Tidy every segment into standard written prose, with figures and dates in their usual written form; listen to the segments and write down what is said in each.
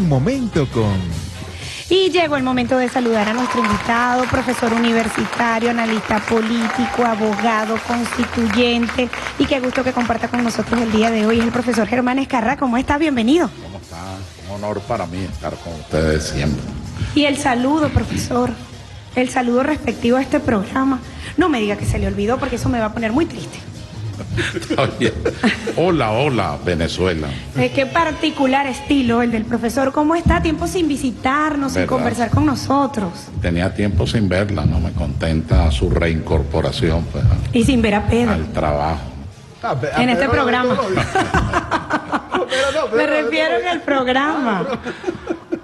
Un momento con... Y llegó el momento de saludar a nuestro invitado, profesor universitario, analista político, abogado, constituyente, y qué gusto que comparta con nosotros el día de hoy. Es el profesor Germán Ezcarra. ¿Cómo está? Bienvenido. ¿Cómo está? Un honor para mí estar con ustedes siempre. Y el saludo, profesor, el saludo respectivo a este programa. No me diga que se le olvidó, porque eso me va a poner muy triste. Oye, hola, Venezuela. Qué particular estilo el del profesor. ¿Cómo está? Tiempo sin visitarnos, sin conversar con nosotros. Tenía tiempo sin verla, no me contenta su reincorporación, pues, y sin ver a Pedro al trabajo. En este programa. Me refiero en el programa.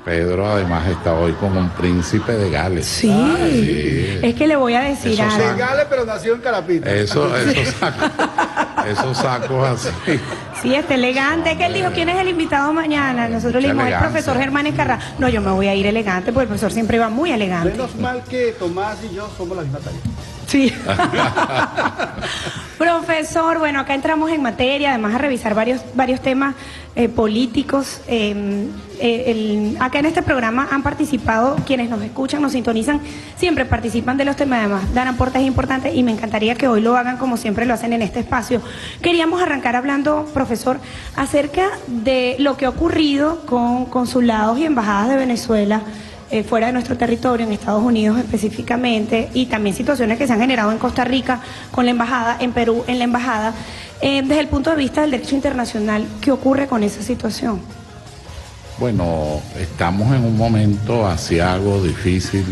Pedro además está hoy como un príncipe de Gales. Sí, es que le voy a decir algo. De Gales, pero nació en Carapita. Esos sacos así. Sí, está elegante. Es que él dijo, ¿quién es el invitado mañana? Nosotros le dijimos, el profesor Germán Ezcarra. No, yo me voy a ir elegante, porque el profesor siempre va muy elegante. Menos mal que Tomás y yo somos la misma talla. Sí. Profesor, bueno, acá entramos en materia, además a revisar varios temas políticos. Acá en este programa han participado quienes nos escuchan, nos sintonizan, siempre participan de los temas, además dan aportes importantes y me encantaría que hoy lo hagan como siempre lo hacen en este espacio. Queríamos arrancar hablando, profesor, acerca de lo que ha ocurrido con consulados y embajadas de Venezuela fuera de nuestro territorio, en Estados Unidos específicamente, y también situaciones que se han generado en Costa Rica con la embajada, en Perú en la embajada. Desde el punto de vista del derecho internacional, ¿qué ocurre con esa situación? Bueno, estamos en un momento asiago, difícil,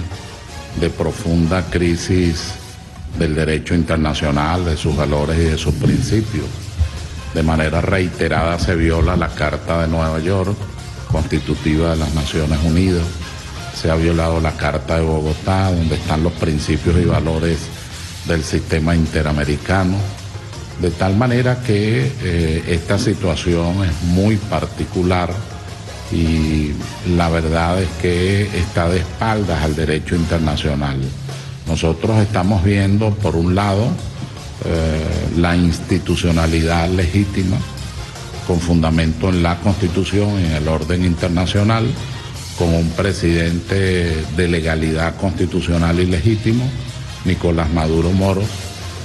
de profunda crisis del derecho internacional, de sus valores y de sus principios. De manera reiterada se viola la Carta de Nueva York, constitutiva de las Naciones Unidas. Se ha violado la Carta de Bogotá, donde están los principios y valores del sistema interamericano, de tal manera que esta situación es muy particular y la verdad es que está de espaldas al derecho internacional. Nosotros estamos viendo, por un lado, la institucionalidad legítima con fundamento en la Constitución y en el orden internacional, con un presidente de legalidad constitucional y legítimo, Nicolás Maduro Moros,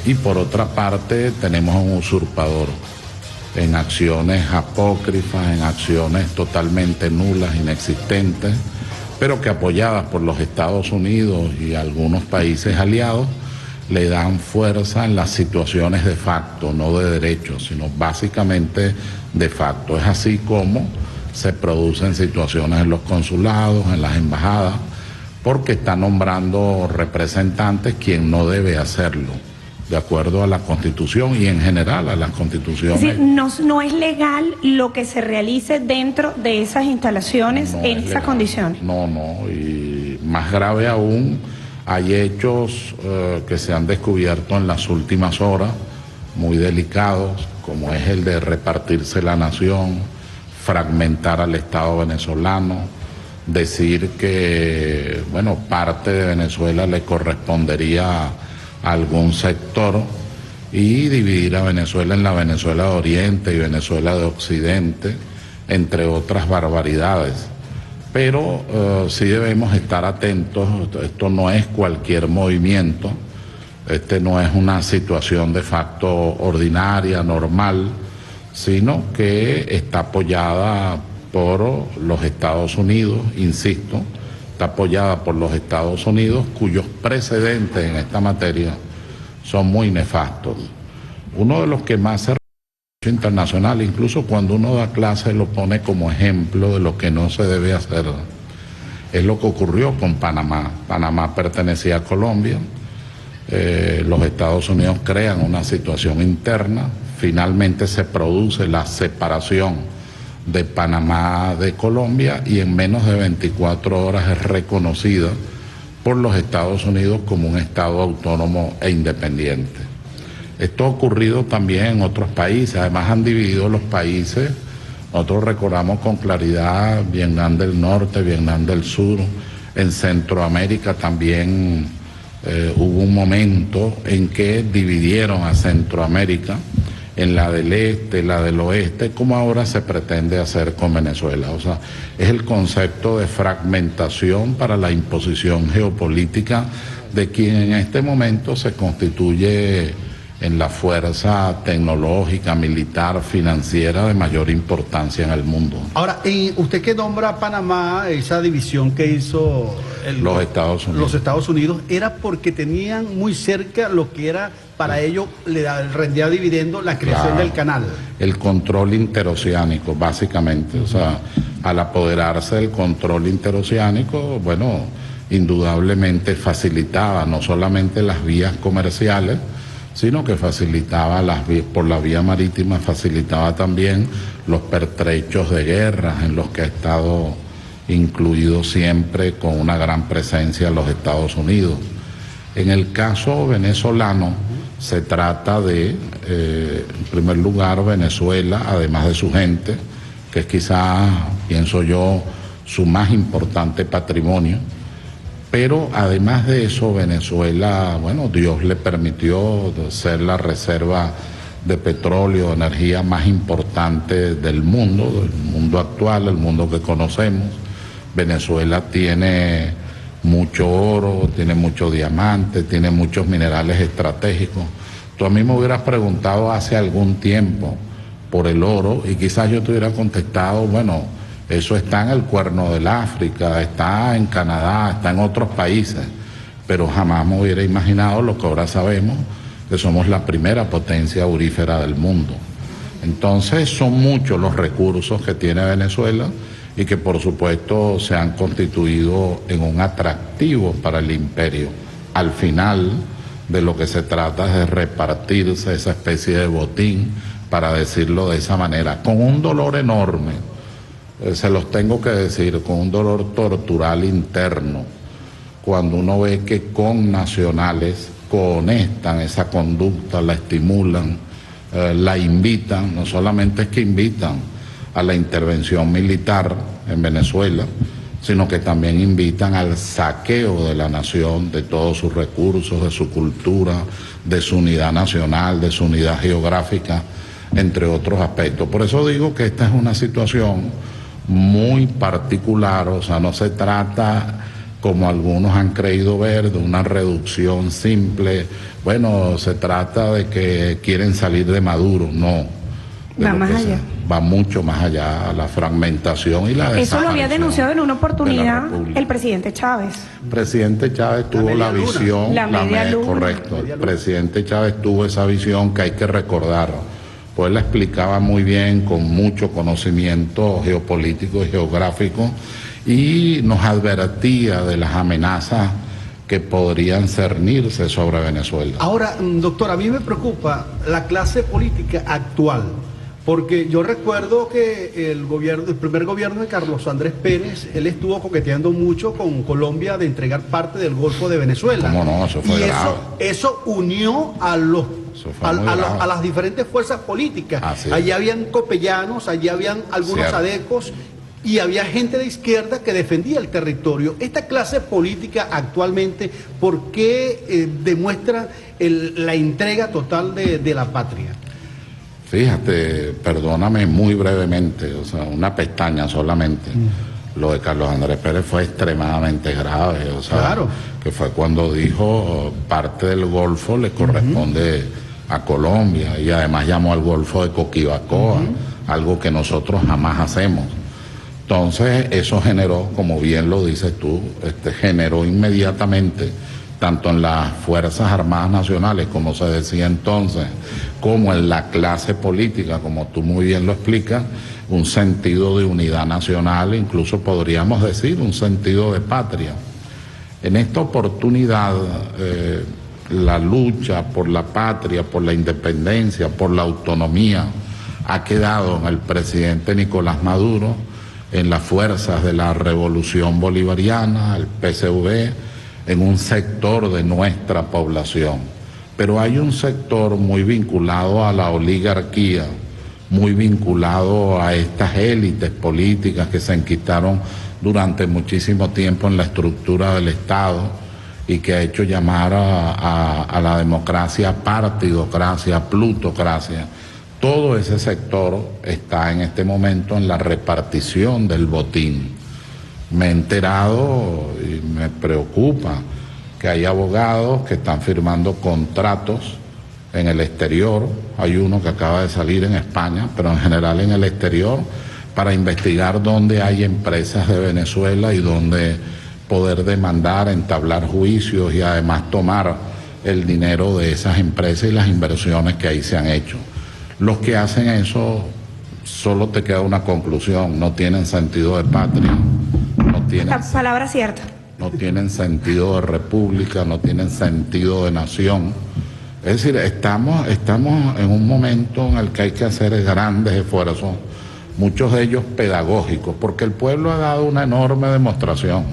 y por otra parte tenemos a un usurpador en acciones apócrifas, en acciones totalmente nulas, inexistentes, pero que apoyadas por los Estados Unidos y algunos países aliados, le dan fuerza en las situaciones de facto, no de derecho, sino básicamente de facto. Es así como se producen situaciones en los consulados, en las embajadas, porque está nombrando representantes quien no debe hacerlo, de acuerdo a la Constitución y en general a las constituciones. Es decir, no es legal lo que se realice dentro de esas instalaciones en esas condiciones. No, y más grave aún, hay hechos que se han descubierto en las últimas horas, muy delicados, como es el de repartirse la nación, fragmentar al Estado venezolano, decir que, bueno, parte de Venezuela le correspondería a algún sector y dividir a Venezuela en la Venezuela de Oriente y Venezuela de Occidente, entre otras barbaridades. Pero sí debemos estar atentos, esto no es cualquier movimiento, no es una situación de facto ordinaria, normal, sino que está apoyada por los Estados Unidos, insisto, está apoyada por los Estados Unidos, cuyos precedentes en esta materia son muy nefastos. Uno de los que más se derecho internacional, incluso cuando uno da clase lo pone como ejemplo de lo que no se debe hacer, es lo que ocurrió con Panamá. Panamá pertenecía a Colombia, los Estados Unidos crean una situación interna, finalmente se produce la separación de Panamá de Colombia y en menos de 24 horas es reconocida por los Estados Unidos como un Estado autónomo e independiente. Esto ha ocurrido también en otros países, además han dividido los países. Nosotros recordamos con claridad Vietnam del Norte, Vietnam del Sur, en Centroamérica también hubo un momento en que dividieron a Centroamérica en la del este, la del oeste, como ahora se pretende hacer con Venezuela. O sea, es el concepto de fragmentación para la imposición geopolítica de quien en este momento se constituye en la fuerza tecnológica, militar, financiera de mayor importancia en el mundo. Ahora, usted que nombra a Panamá, esa división que hizo los Estados Unidos. Los Estados Unidos, era porque tenían muy cerca lo que era, para ellos le rendía dividendo la creación del canal. El control interoceánico, básicamente. O sea, al apoderarse del control interoceánico, bueno, indudablemente facilitaba no solamente las vías comerciales, sino que facilitaba por la vía marítima, facilitaba también los pertrechos de guerras en los que ha estado incluido siempre con una gran presencia los Estados Unidos. En el caso venezolano se trata de, en primer lugar, Venezuela, además de su gente, que es quizás, pienso yo, su más importante patrimonio. Pero además de eso, Venezuela, bueno, Dios le permitió ser la reserva de petróleo, de energía más importante del mundo actual, el mundo que conocemos. Venezuela tiene mucho oro, tiene mucho diamante, tiene muchos minerales estratégicos. Tú a mí me hubieras preguntado hace algún tiempo por el oro y quizás yo te hubiera contestado, bueno, eso está en el Cuerno del África, está en Canadá, está en otros países, pero jamás me hubiera imaginado lo que ahora sabemos, que somos la primera potencia aurífera del mundo. Entonces son muchos los recursos que tiene Venezuela y que por supuesto se han constituido en un atractivo para el imperio. Al final de lo que se trata es de repartirse esa especie de botín, para decirlo de esa manera, con un dolor enorme. Se los tengo que decir, con un dolor tortural interno, cuando uno ve que con nacionales conectan esa conducta, la estimulan, la invitan, no solamente es que invitan a la intervención militar en Venezuela, sino que también invitan al saqueo de la nación, de todos sus recursos, de su cultura, de su unidad nacional, de su unidad geográfica, entre otros aspectos. Por eso digo que esta es una situación muy particular, o sea, no se trata, como algunos han creído ver, de una reducción simple. Bueno, se trata de que quieren salir de Maduro, no. Va más allá. Va mucho más allá, a la fragmentación y la desaparición. Eso lo había denunciado en una oportunidad el presidente Chávez. El presidente Chávez tuvo la visión, la media luna. Correcto, el presidente Chávez tuvo esa visión que hay que recordar. Pues la explicaba muy bien, con mucho conocimiento geopolítico y geográfico, y nos advertía de las amenazas que podrían cernirse sobre Venezuela. Ahora, doctor, a mí me preocupa la clase política actual, porque yo recuerdo que el primer gobierno de Carlos Andrés Pérez, él estuvo coqueteando mucho con Colombia de entregar parte del Golfo de Venezuela. ¿Cómo no? Eso fue grave. Eso unió a las diferentes fuerzas políticas. Allí habían copellanos, allí habían algunos adecos y había gente de izquierda que defendía el territorio. Esta clase política actualmente, ¿por qué demuestra la entrega total de la patria? Fíjate, perdóname muy brevemente, o sea, una pestaña solamente. Lo de Carlos Andrés Pérez fue extremadamente grave, o sea, claro, que fue cuando dijo parte del Golfo le corresponde a Colombia, y además llamó al Golfo de Coquibacoa, algo que nosotros jamás hacemos. Entonces eso generó, como bien lo dices tú, generó inmediatamente, tanto en las Fuerzas Armadas Nacionales, como se decía entonces, como en la clase política, como tú muy bien lo explicas, un sentido de unidad nacional, incluso podríamos decir un sentido de patria. En esta oportunidad, la lucha por la patria, por la independencia, por la autonomía, ha quedado en el presidente Nicolás Maduro, en las fuerzas de la Revolución Bolivariana, el PSV, en un sector de nuestra población. Pero hay un sector muy vinculado a la oligarquía, muy vinculado a estas élites políticas que se enquistaron durante muchísimo tiempo en la estructura del Estado y que ha hecho llamar a la democracia partidocracia, plutocracia. todo ese sector está en este momento en la repartición del botín. Me he enterado y me preocupa que hay abogados que están firmando contratos en el exterior. Hay uno que acaba de salir en España, pero en general en el exterior, para investigar dónde hay empresas de Venezuela y dónde poder demandar, entablar juicios y además tomar el dinero de esas empresas y las inversiones que ahí se han hecho. Los que hacen eso, solo te queda una conclusión: no tienen sentido de patria, no tienen, la palabra cierta, no tienen sentido de república, no tienen sentido de nación. Es decir, estamos en un momento en el que hay que hacer grandes esfuerzos, muchos de ellos pedagógicos, porque el pueblo ha dado una enorme demostración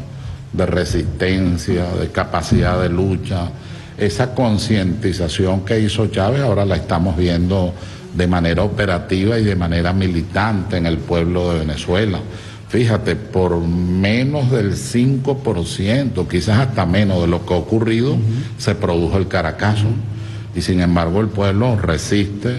de resistencia, de capacidad de lucha. Esa concientización que hizo Chávez ahora la estamos viendo de manera operativa y de manera militante en el pueblo de Venezuela. Fíjate, por menos del 5%, quizás hasta menos de lo que ha ocurrido, se produjo el Caracazo. Y sin embargo el pueblo resiste,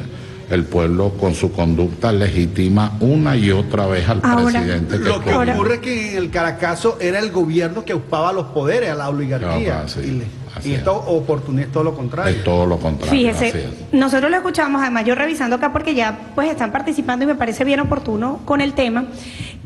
el pueblo con su conducta legitima una y otra vez al presidente. Lo que ocurre es que en el Caracazo era el gobierno que ocupaba los poderes a la oligarquía. Y esta oportunidad es todo lo contrario. Es todo lo contrario. Fíjese, nosotros lo escuchamos, además yo revisando acá porque ya pues están participando y me parece bien oportuno con el tema.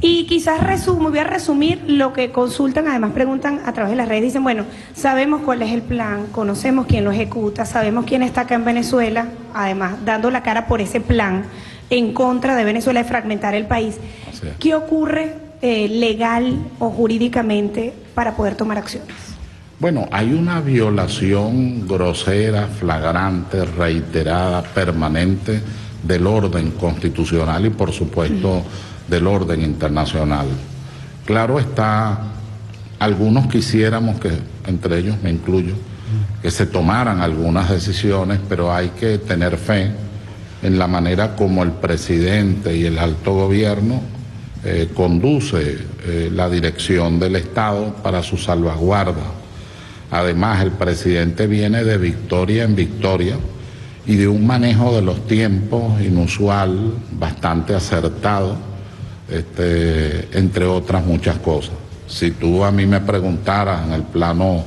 Y quizás voy a resumir lo que consultan, además preguntan a través de las redes, dicen, bueno, sabemos cuál es el plan, conocemos quién lo ejecuta, sabemos quién está acá en Venezuela, además dando la cara por ese plan en contra de Venezuela, de fragmentar el país. ¿Qué ocurre legal o jurídicamente para poder tomar acciones? Bueno, hay una violación grosera, flagrante, reiterada, permanente del orden constitucional y por supuesto del orden internacional. Claro está, algunos quisiéramos que, entre ellos me incluyo, que se tomaran algunas decisiones, pero hay que tener fe en la manera como el presidente y el alto gobierno conduce la dirección del Estado para su salvaguarda. Además, el presidente viene de victoria en victoria y de un manejo de los tiempos inusual, bastante acertado, entre otras muchas cosas. Si tú a mí me preguntaras en el plano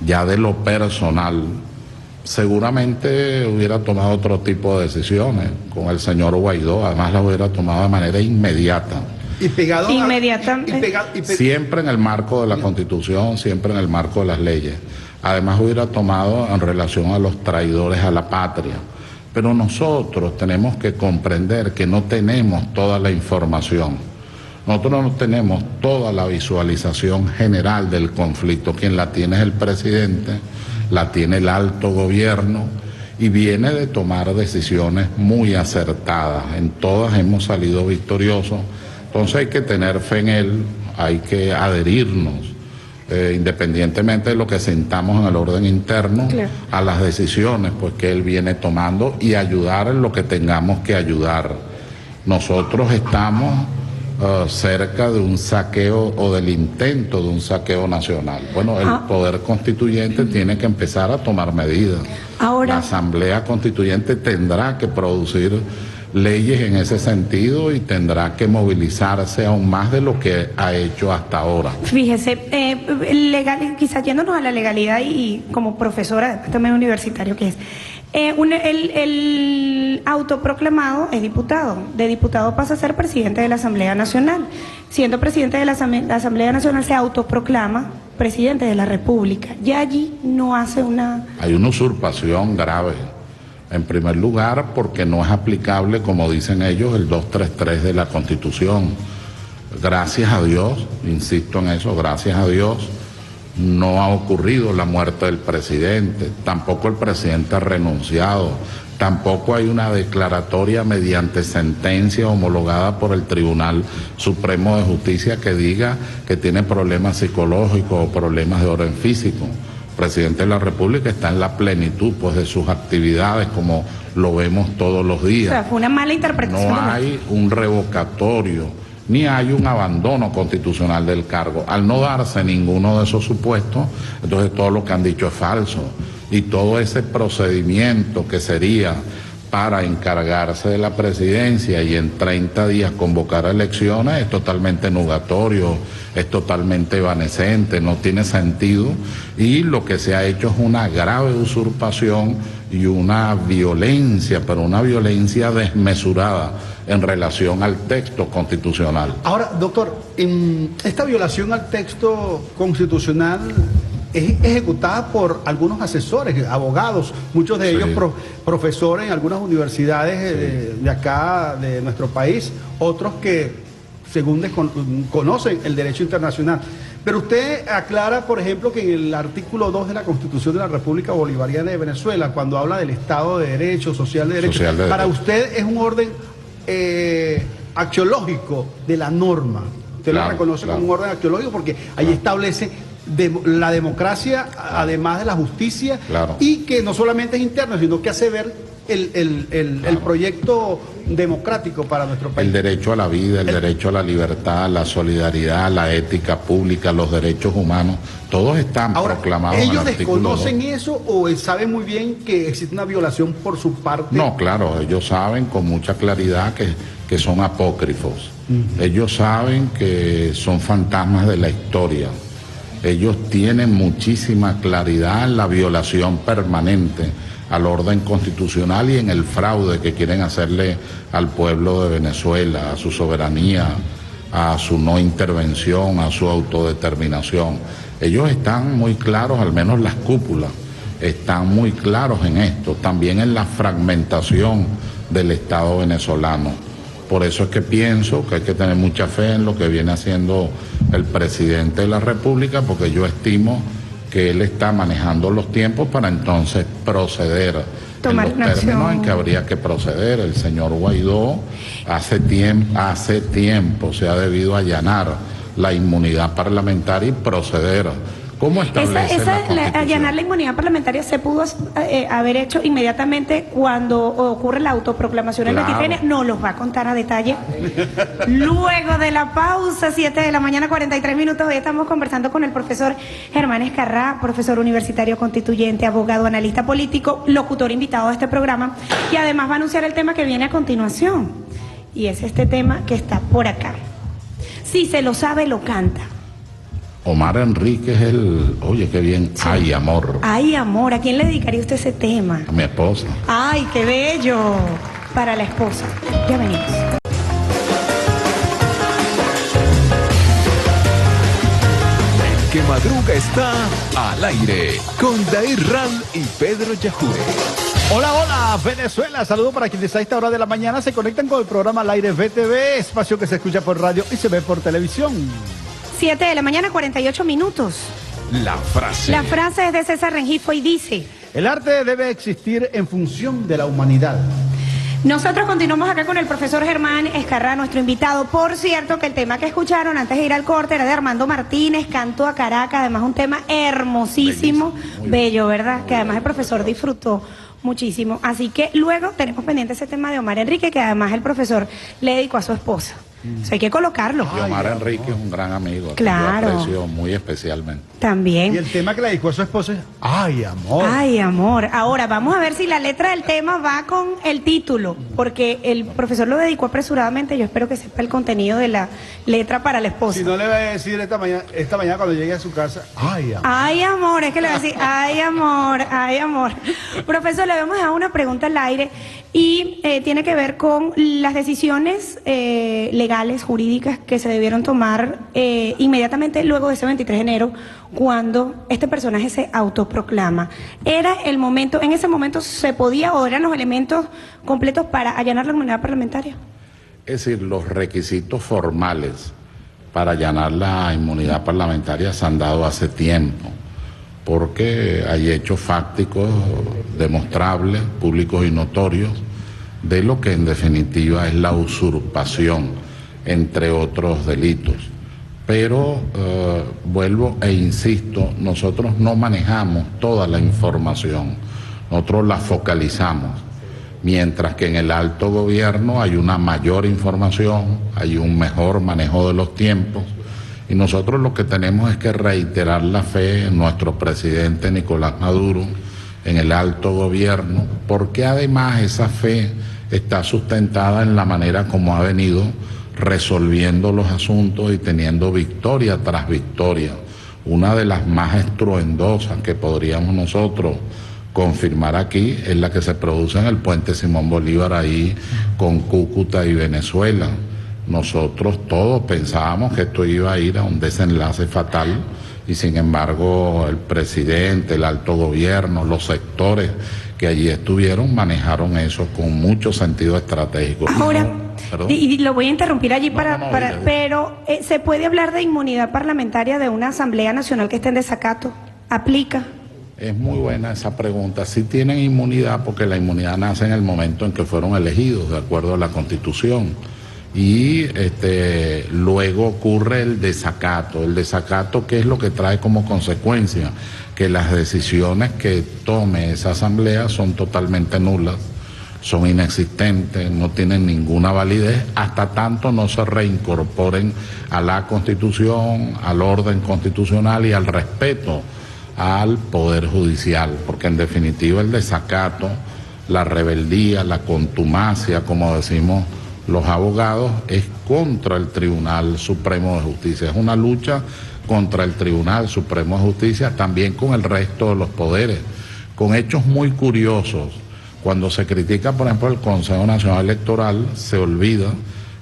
ya de lo personal, seguramente hubiera tomado otro tipo de decisiones con el señor Guaidó, además las hubiera tomado de manera inmediata. Y pegado siempre en el marco de la Constitución, siempre en el marco de las leyes. Además hubiera tomado en relación a los traidores a la patria. Pero nosotros tenemos que comprender que no tenemos toda la información. Nosotros no tenemos toda la visualización general del conflicto. Quien la tiene es el presidente, la tiene el alto gobierno y viene de tomar decisiones muy acertadas. En todas hemos salido victoriosos. Entonces hay que tener fe en él, hay que adherirnos, independientemente de lo que sintamos en el orden interno, a las decisiones pues, que él viene tomando y ayudar en lo que tengamos que ayudar. Nosotros estamos cerca de un saqueo o del intento de un saqueo nacional. Bueno, el poder constituyente tiene que empezar a tomar medidas. La Asamblea Constituyente tendrá que producir leyes en ese sentido y tendrá que movilizarse aún más de lo que ha hecho hasta ahora. Fíjese, quizás yéndonos a la legalidad y como profesora, también universitario que es, el autoproclamado es diputado, de diputado pasa a ser presidente de la Asamblea Nacional. Siendo presidente de la Asamblea Nacional se autoproclama presidente de la República. Ya allí no hace una... Hay una usurpación grave. En primer lugar, porque no es aplicable, como dicen ellos, el 233 de la Constitución. Gracias a Dios, insisto en eso, gracias a Dios, no ha ocurrido la muerte del presidente, tampoco el presidente ha renunciado, tampoco hay una declaratoria mediante sentencia homologada por el Tribunal Supremo de Justicia que diga que tiene problemas psicológicos o problemas de orden físico. El presidente de la República está en la plenitud pues, de sus actividades, como lo vemos todos los días. O sea, fue una mala interpretación. No hay un revocatorio, ni hay un abandono constitucional del cargo. Al no darse ninguno de esos supuestos, entonces todo lo que han dicho es falso. Y todo ese procedimiento que sería para encargarse de la presidencia y en 30 días convocar a elecciones es totalmente nugatorio, es totalmente evanescente, no tiene sentido, y lo que se ha hecho es una grave usurpación y una violencia, pero una violencia desmesurada en relación al texto constitucional. Ahora, doctor, esta violación al texto constitucional es ejecutada por algunos asesores, abogados, muchos de ellos profesores en algunas universidades de acá, de nuestro país, otros que según conocen el derecho internacional. Pero usted aclara, por ejemplo, que en el artículo 2 de la Constitución de la República Bolivariana de Venezuela, cuando habla del Estado de Derecho, social de derecho, para usted es un orden axiológico de la norma. Usted lo reconoce como un orden axiológico porque ahí establece la democracia, además de la justicia, y que no solamente es interno, sino que hace ver el proyecto democrático para nuestro país. El derecho a la vida, el derecho a la libertad, la solidaridad, la ética pública, los derechos humanos, todos están proclamados en el artículo 2. ¿Ellos desconocen eso o saben muy bien que existe una violación por su parte? No, claro, ellos saben con mucha claridad que son apócrifos. Ellos saben que son fantasmas de la historia. Ellos tienen muchísima claridad en la violación permanente al orden constitucional y en el fraude que quieren hacerle al pueblo de Venezuela, a su soberanía, a su no intervención, a su autodeterminación. Ellos están muy claros, al menos las cúpulas, están muy claros en esto, también en la fragmentación del Estado venezolano. Por eso es que pienso que hay que tener mucha fe en lo que viene haciendo el presidente de la República, porque yo estimo que él está manejando los tiempos para entonces proceder en los términos en que habría que proceder. El señor Guaidó hace tiempo se ha debido allanar la inmunidad parlamentaria y proceder. ¿Cómo establece la Constitución? Allanar la inmunidad parlamentaria se pudo haber hecho inmediatamente cuando ocurre la autoproclamación en la Epifania. No los va a contar a detalle. Luego de la pausa, 7 de la mañana, 43 minutos, hoy estamos conversando con el profesor Germán Escarrá, profesor universitario constituyente, abogado, analista político, locutor invitado a este programa, y además va a anunciar el tema que viene a continuación. Y es este tema que está por acá. Si se lo sabe, lo canta. Omar Enrique es oye, qué bien, sí. Ay, amor. Ay, amor, ¿a quién le dedicaría usted ese tema? A mi esposa. Ay, qué bello. Para la esposa. Ya venimos. El que madruga está al aire con Dair Ram y Pedro Yahure. Hola, hola, Venezuela. Saludos para quienes a esta hora de la mañana se conectan con el programa Al Aire VTV, espacio que se escucha por radio y se ve por televisión. 7 de la mañana, 48 minutos. La frase. La frase es de César Rengifo y dice: el arte debe existir en función de la humanidad. Nosotros continuamos acá con el profesor Germán Escarrá, nuestro invitado. Por cierto, que el tema que escucharon antes de ir al corte era de Armando Martínez, Canto a Caracas, además un tema hermosísimo, bello, ¿verdad? Que además el profesor disfrutó muchísimo. Así que luego tenemos pendiente ese tema de Omar Enrique, que además el profesor le dedicó a su esposa. O sea, hay que colocarlo. Y Omar Enrique es un gran amigo. Claro. Yo aprecio muy especialmente. También. Y el tema que le dedicó a su esposa es Ay, amor. Ay, amor. Ahora, vamos a ver si la letra del tema va con el título, porque el profesor lo dedicó apresuradamente. Yo espero que sepa el contenido de la letra para la esposa. Si no, le voy a decir esta mañana cuando llegue a su casa, ay, amor. Ay, amor, es que le voy a decir, ay, amor, ay, amor. Profesor, le vamos a dar una pregunta al aire y tiene que ver con las decisiones legales, jurídicas que se debieron tomar inmediatamente luego de ese 23 de enero, cuando este personaje se autoproclama. ¿Era el momento, en ese momento se podía o eran los elementos completos para allanar la inmunidad parlamentaria? Es decir, los requisitos formales para allanar la inmunidad parlamentaria se han dado hace tiempo, porque hay hechos fácticos demostrables, públicos y notorios, de lo que en definitiva es la usurpación, entre otros delitos. Pero vuelvo e insisto, nosotros no manejamos toda la información, nosotros la focalizamos, mientras que en el alto gobierno hay una mayor información, hay un mejor manejo de los tiempos, y nosotros lo que tenemos es que reiterar la fe en nuestro presidente Nicolás Maduro en el alto gobierno, porque además esa fe está sustentada en la manera como ha venido resolviendo los asuntos y teniendo victoria tras victoria. Una de las más estruendosas que podríamos nosotros confirmar aquí es la que se produce en el puente Simón Bolívar ahí con Cúcuta y Venezuela. Nosotros todos pensábamos que esto iba a ir a un desenlace fatal y sin embargo el presidente, el alto gobierno, los sectores que allí estuvieron manejaron eso con mucho sentido estratégico. Ahora, y lo voy a interrumpir allí pero ¿se puede hablar de inmunidad parlamentaria de una Asamblea Nacional que esté en desacato? ¿Aplica? Es muy buena esa pregunta. Sí tienen inmunidad porque la inmunidad nace en el momento en que fueron elegidos, de acuerdo a la Constitución. Y luego ocurre el desacato. El desacato, ¿qué es lo que trae como consecuencia? Que las decisiones que tome esa asamblea son totalmente nulas, son inexistentes, no tienen ninguna validez, hasta tanto no se reincorporen a la Constitución, al orden constitucional y al respeto al Poder Judicial, porque en definitiva el desacato, la rebeldía, la contumacia, como decimos los abogados, es contra el Tribunal Supremo de Justicia, es una lucha contra el Tribunal Supremo de Justicia, también con el resto de los poderes, con hechos muy curiosos. Cuando se critica, por ejemplo, el Consejo Nacional Electoral, se olvida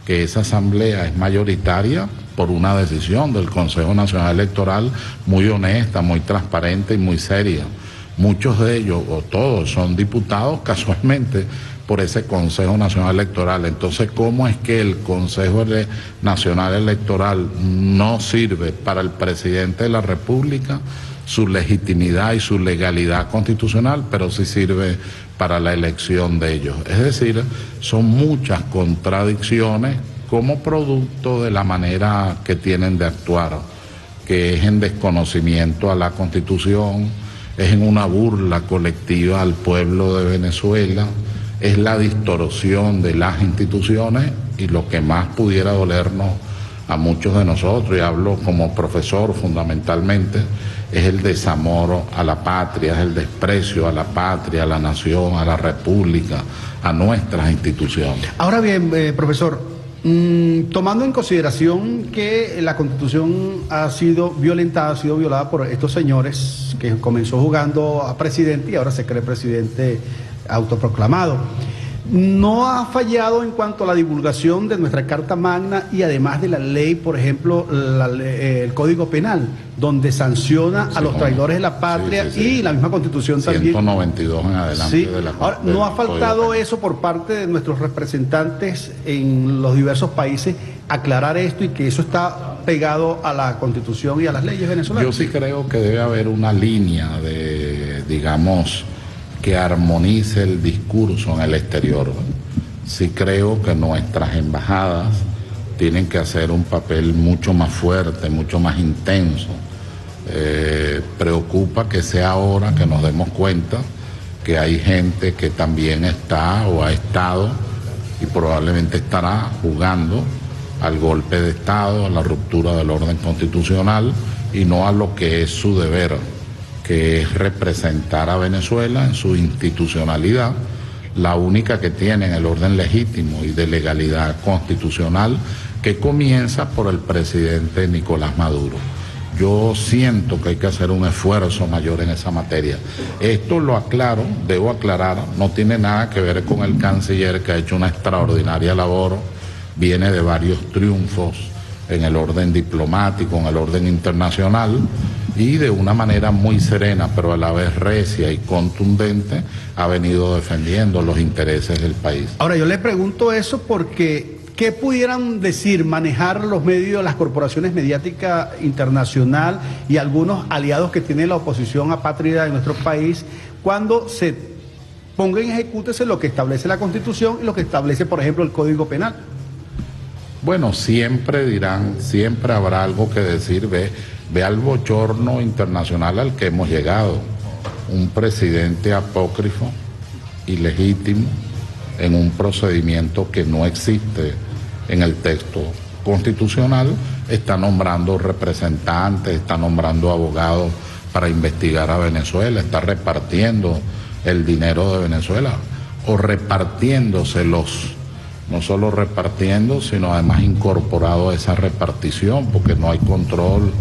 que esa asamblea es mayoritaria por una decisión del Consejo Nacional Electoral muy honesta, muy transparente y muy seria. Muchos de ellos, o todos, son diputados casualmente por ese Consejo Nacional Electoral. Entonces, ¿cómo es que el Consejo Nacional Electoral no sirve para el presidente de la República, su legitimidad y su legalidad constitucional, pero sí sirve para la elección de ellos? Es decir, son muchas contradicciones como producto de la manera que tienen de actuar, que es en desconocimiento a la Constitución, es en una burla colectiva al pueblo de Venezuela, es la distorsión de las instituciones y lo que más pudiera dolernos a muchos de nosotros, y hablo como profesor fundamentalmente, es el desamor a la patria, es el desprecio a la patria, a la nación, a la república, a nuestras instituciones. Ahora bien, profesor, tomando en consideración que la Constitución ha sido violentada, ha sido violada por estos señores que comenzó jugando a presidente y ahora se cree presidente autoproclamado, no ha fallado en cuanto a la divulgación de nuestra Carta Magna y además de la ley, por ejemplo, el Código Penal, donde sanciona a los traidores de la patria, y la misma Constitución también. 192 en adelante de la Ahora, ¿no ha faltado eso por parte de nuestros representantes en los diversos países, aclarar esto y que eso está pegado a la Constitución y a las leyes venezolanas? Yo sí creo que debe haber una línea de, digamos, que armonice el discurso en el exterior. Sí creo que nuestras embajadas tienen que hacer un papel mucho más fuerte, mucho más intenso. Preocupa que sea ahora que nos demos cuenta que hay gente que también está o ha estado y probablemente estará jugando al golpe de Estado, a la ruptura del orden constitucional y no a lo que es su deber, que es representar a Venezuela en su institucionalidad, la única que tiene en el orden legítimo y de legalidad constitucional, que comienza por el presidente Nicolás Maduro. Yo siento que hay que hacer un esfuerzo mayor en esa materia. Esto lo aclaro, debo aclarar, no tiene nada que ver con el canciller, que ha hecho una extraordinaria labor, viene de varios triunfos en el orden diplomático, en el orden internacional, y de una manera muy serena, pero a la vez recia y contundente, ha venido defendiendo los intereses del país. Ahora, yo le pregunto eso porque, ¿qué pudieran decir, manejar los medios, las corporaciones mediáticas internacional y algunos aliados que tiene la oposición apátrida de nuestro país cuando se ponga en ejecútese lo que establece la Constitución y lo que establece, por ejemplo, el Código Penal? Bueno, siempre dirán, siempre habrá algo que decir. Ve al bochorno internacional al que hemos llegado. Un presidente apócrifo, ilegítimo, en un procedimiento que no existe en el texto constitucional, está nombrando representantes, está nombrando abogados para investigar a Venezuela, está repartiendo el dinero de Venezuela o repartiéndoselos, no solo repartiendo, sino además incorporado a esa repartición, porque no hay control,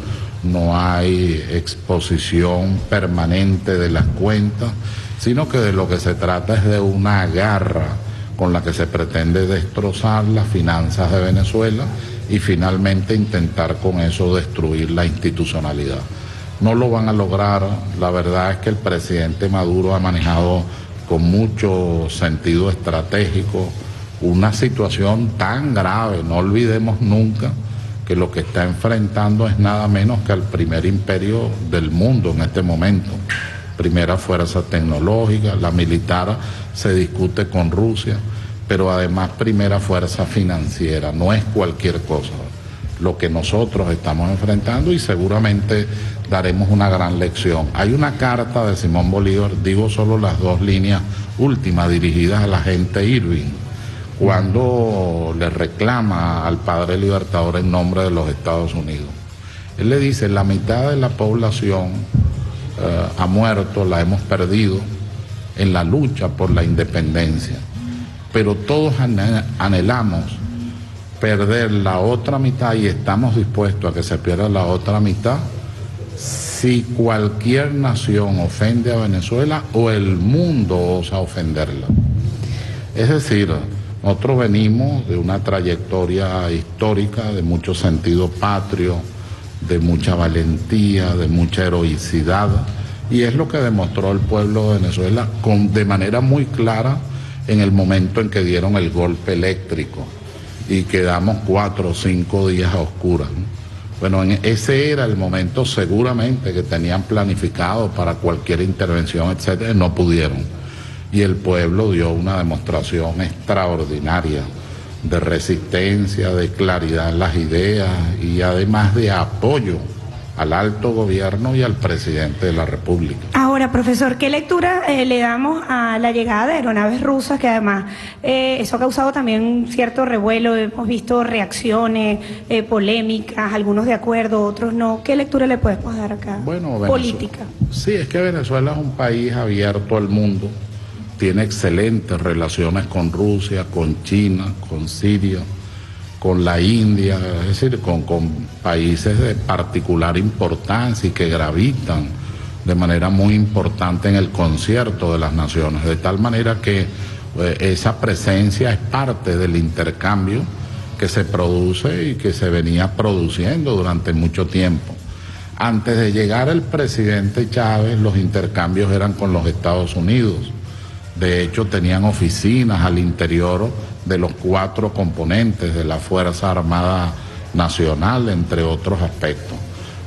no hay exposición permanente de las cuentas, sino que de lo que se trata es de una garra con la que se pretende destrozar las finanzas de Venezuela y finalmente intentar con eso destruir la institucionalidad. No lo van a lograr. La verdad es que el presidente Maduro ha manejado con mucho sentido estratégico una situación tan grave. No olvidemos nunca que lo que está enfrentando es nada menos que al primer imperio del mundo en este momento. Primera fuerza tecnológica, la militar se discute con Rusia, pero además primera fuerza financiera, no es cualquier cosa lo que nosotros estamos enfrentando y seguramente daremos una gran lección. Hay una carta de Simón Bolívar, digo solo las dos líneas últimas dirigidas a la gente Irving, cuando le reclama al padre libertador en nombre de los Estados Unidos. Él le dice, la mitad de la población ha muerto, la hemos perdido en la lucha por la independencia, pero todos anhelamos perder la otra mitad y estamos dispuestos a que se pierda la otra mitad si cualquier nación ofende a Venezuela o el mundo osa ofenderla. Es decir, nosotros venimos de una trayectoria histórica de mucho sentido patrio, de mucha valentía, de mucha heroicidad, y es lo que demostró el pueblo de Venezuela de manera muy clara en el momento en que dieron el golpe eléctrico y quedamos 4 o 5 días a oscuras, ¿no? Bueno, ese era el momento seguramente que tenían planificado para cualquier intervención, etcétera, no pudieron. Y el pueblo dio una demostración extraordinaria de resistencia, de claridad en las ideas y además de apoyo al alto gobierno y al presidente de la República. Ahora, profesor, ¿qué lectura le damos a la llegada de aeronaves rusas? Que además eso ha causado también cierto revuelo, hemos visto reacciones, polémicas, algunos de acuerdo, otros no. ¿Qué lectura le podemos dar acá? Bueno, política. Sí, es que Venezuela es un país abierto al mundo, tiene excelentes relaciones con Rusia, con China, con Siria, con la India, es decir, con países de particular importancia y que gravitan de manera muy importante en el concierto de las naciones, de tal manera que esa presencia es parte del intercambio que se produce y que se venía produciendo durante mucho tiempo. Antes de llegar el presidente Chávez, los intercambios eran con los Estados Unidos. De hecho, tenían oficinas al interior de los 4 componentes de la Fuerza Armada Nacional, entre otros aspectos.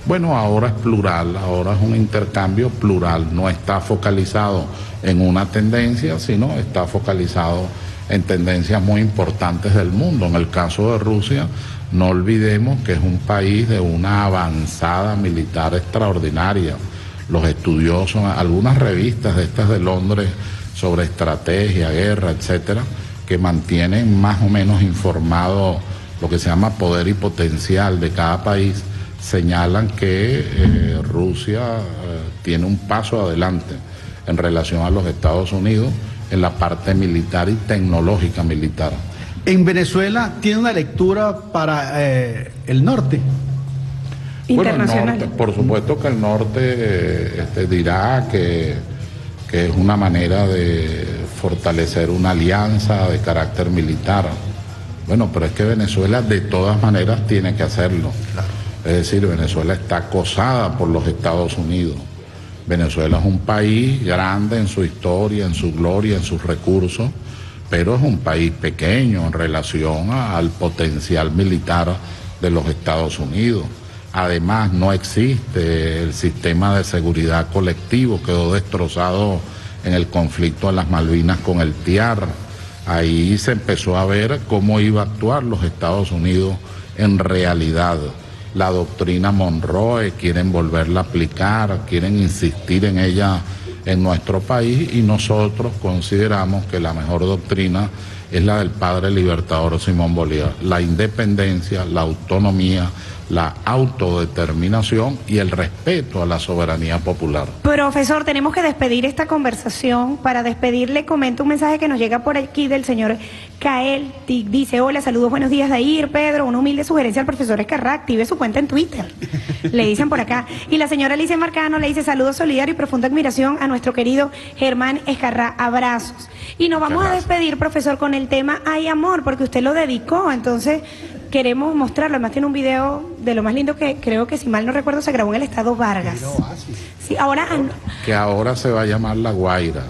Bueno, ahora es plural, ahora es un intercambio plural, no está focalizado en una tendencia, sino está focalizado en tendencias muy importantes del mundo. En el caso de Rusia, no olvidemos que es un país de una avanzada militar extraordinaria. Los estudiosos, algunas revistas de estas de Londres sobre estrategia, guerra, etcétera, que mantienen más o menos informado lo que se llama poder y potencial de cada país, señalan que Rusia tiene un paso adelante en relación a los Estados Unidos en la parte militar y tecnológica militar. En Venezuela tiene una lectura para el norte. Internacional. Bueno, el norte, por supuesto que el norte dirá que es una manera de fortalecer una alianza de carácter militar. Bueno, pero es que Venezuela de todas maneras tiene que hacerlo. Claro. Es decir, Venezuela está acosada por los Estados Unidos. Venezuela es un país grande en su historia, en su gloria, en sus recursos, pero es un país pequeño en relación al potencial militar de los Estados Unidos. Además, no existe el sistema de seguridad colectivo, quedó destrozado en el conflicto de las Malvinas con el TIAR. Ahí se empezó a ver cómo iba a actuar los Estados Unidos en realidad. La doctrina Monroe, quieren volverla a aplicar, quieren insistir en ella en nuestro país y nosotros consideramos que la mejor doctrina es la del padre libertador Simón Bolívar. La independencia, la autonomía, la autodeterminación y el respeto a la soberanía popular. Profesor, tenemos que despedir esta conversación. Para despedirle, comento un mensaje que nos llega por aquí del señor Kael. Dice: hola, saludos, buenos días, Dair, Pedro. Una humilde sugerencia al profesor Escarrá: active su cuenta en Twitter. Le dicen por acá. Y la señora Alicia Marcano le dice: saludos solidarios y profunda admiración a nuestro querido Germán Escarrá. Abrazos. Y nos vamos a despedir, profesor, con el tema Hay Amor, porque usted lo dedicó. Entonces queremos mostrarlo. Además tiene un video de lo más lindo que creo que, si mal no recuerdo, se grabó en el estado Vargas. Sí, ahora... Que ahora se va a llamar La Guaira.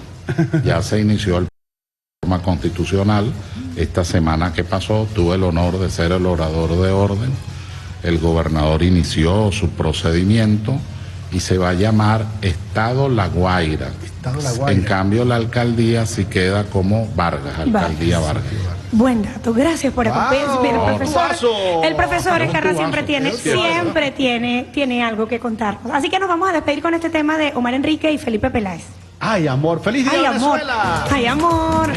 Ya se inició el programa constitucional. Esta semana que pasó tuve el honor de ser el orador de orden. El gobernador inició su procedimiento y se va a llamar Estado La Guaira. Estado La Guaira. En cambio, la alcaldía sí queda como Vargas, Alcaldía Vargas. Buen dato, gracias por acompañarme. El profesor Escarrá siempre tiene algo que contarnos. Así que nos vamos a despedir con este tema de Omar Enrique y Felipe Peláez. ¡Ay, amor! ¡Feliz día, Venezuela! ¡Ay, amor!